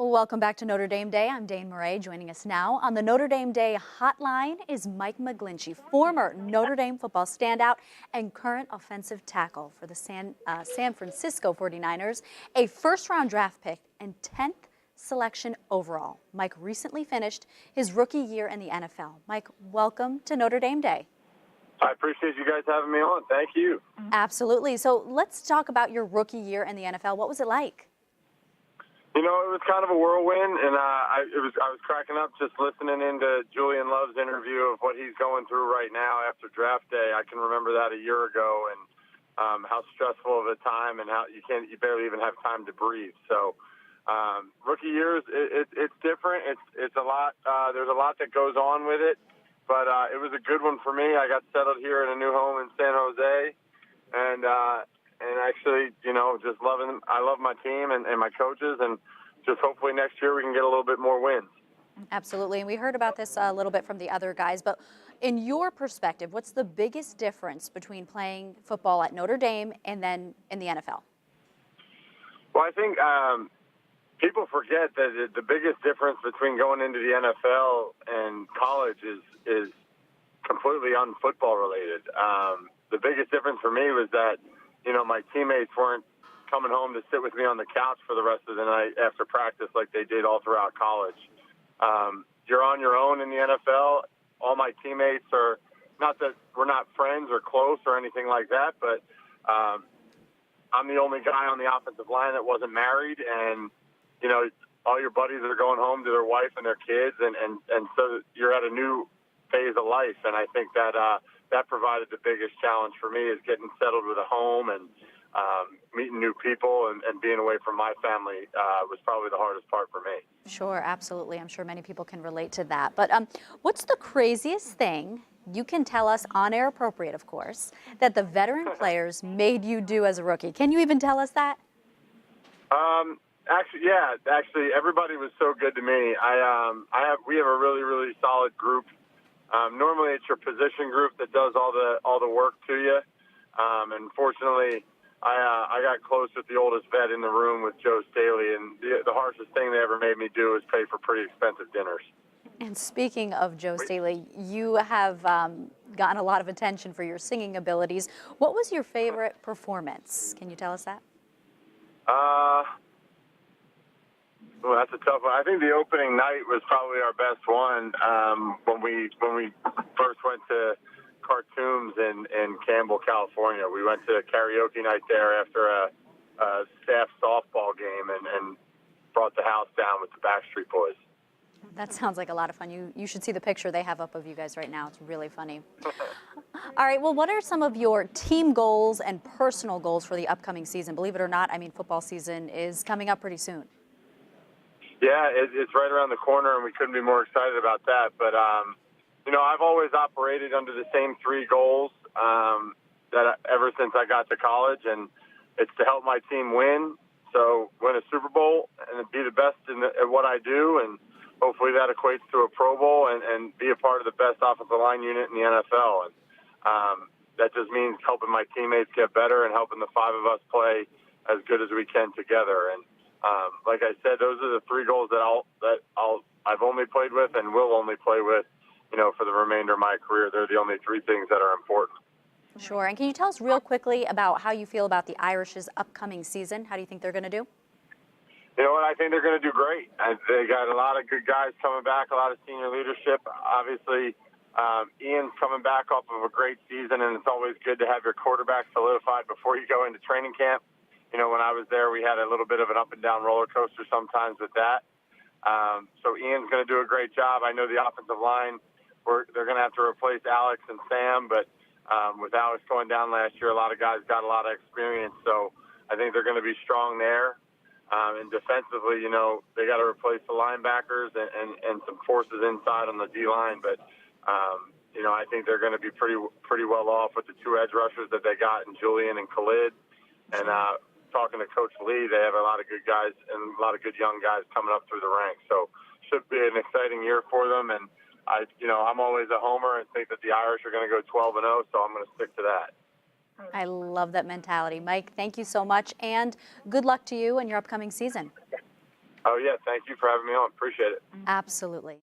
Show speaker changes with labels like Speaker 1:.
Speaker 1: Welcome back to Notre Dame Day. I'm Dane Murray. Joining us now on the Notre Dame Day hotline is Mike McGlinchey, former Notre Dame football standout and current offensive tackle for the San Francisco 49ers, a first-round draft pick and 10th selection overall. Mike recently finished his rookie year in the NFL. Mike, welcome to Notre Dame Day.
Speaker 2: I appreciate you guys having me on. Thank you.
Speaker 1: Absolutely. So let's talk about your rookie year in the NFL. What was it like?
Speaker 2: You know, it was kind of a whirlwind, and I was cracking up just listening into Julian Love's interview of what he's going through right now after draft day. I can remember that a year ago, and how stressful of a time, and how you barely even have time to breathe. So, rookie years, it's different. It's a lot. There's a lot that goes on with it, but it was a good one for me. I got settled here in a new home in San Jose, and actually, you know, just loving them. I love my team and my coaches, and just hopefully next year we can get a little bit more wins.
Speaker 1: Absolutely, and we heard about this a little bit from the other guys, but in your perspective, what's the biggest difference between playing football at Notre Dame and then in the NFL?
Speaker 2: Well, I think people forget that the biggest difference between going into the NFL and college is completely un-football related. The biggest difference for me was that, you know, my teammates weren't coming home to sit with me on the couch for the rest of the night after practice like they did all throughout college. You're on your own in the NFL. All my teammates are, not that we're not friends or close or anything like that, but I'm the only guy on the offensive line that wasn't married, and, you know, all your buddies are going home to their wife and their kids, and so you're at a new phase of life, and I think that that provided the biggest challenge for me, is getting settled with a home and meeting new people and being away from my family was probably the hardest part for me.
Speaker 1: Sure, absolutely. I'm sure many people can relate to that. But what's the craziest thing, you can tell us on air appropriate, of course, that the veteran players made you do as a rookie? Can you even tell us that? Actually, everybody was so good to me. We have a really, really solid group. Normally, it's your position group that does all the work to you. And fortunately, I got close with the oldest vet in the room with Joe Staley, and the harshest thing they ever made me do was pay for pretty expensive dinners. And speaking of Joe Staley, you have gotten a lot of attention for your singing abilities. What was your favorite performance? Can you tell us that?
Speaker 2: Well, that's a tough one. I think the opening night was probably our best one when we first went to Cartoons in Campbell, California. We went to a karaoke night there after a staff softball game and brought the house down with the Backstreet Boys.
Speaker 1: That sounds like a lot of fun. You should see the picture they have up of you guys right now. It's really funny. All right, well, what are some of your team goals and personal goals for the upcoming season? Believe it or not, I mean, football season is coming up pretty soon.
Speaker 2: Yeah, it's right around the corner, and we couldn't be more excited about that. But, you know, I've always operated under the same three goals ever since I got to college, and it's to help my team win, so win a Super Bowl and be the best at what I do, and hopefully that equates to a Pro Bowl and be a part of the best offensive line unit in the NFL. And that just means helping my teammates get better and helping the five of us play as good as we can together. And like I said, those are the three goals that I've only played with and will only play with, you know, for the remainder of my career. They're the only three things that are important.
Speaker 1: Sure. And can you tell us real quickly about how you feel about the Irish's upcoming season? How do you think they're going to do?
Speaker 2: You know what? I think they're going to do great. They got a lot of good guys coming back, a lot of senior leadership. Obviously, Ian's coming back off of a great season, and it's always good to have your quarterback solidified before you go into training camp. You know, when I was there, we had a little bit of an up-and-down roller coaster sometimes with that. So Ian's going to do a great job. I know the offensive line, they're going to have to replace Alex and Sam, but with Alex going down last year, a lot of guys got a lot of experience. So I think they're going to be strong there. And defensively, you know, they got to replace the linebackers and some forces inside on the D-line. But, you know, I think they're going to be pretty well off with the two edge rushers that they got in Julian and Khalid. And talking to Coach Lee, they have a lot of good guys and a lot of good young guys coming up through the ranks. So should be an exciting year for them. And, I'm always a homer and think that the Irish are going to go 12-0, so I'm going to stick to that.
Speaker 1: I love that mentality. Mike, thank you so much, and good luck to you in your upcoming season. Oh, yeah. Thank you for having me on. Appreciate it.
Speaker 3: Absolutely.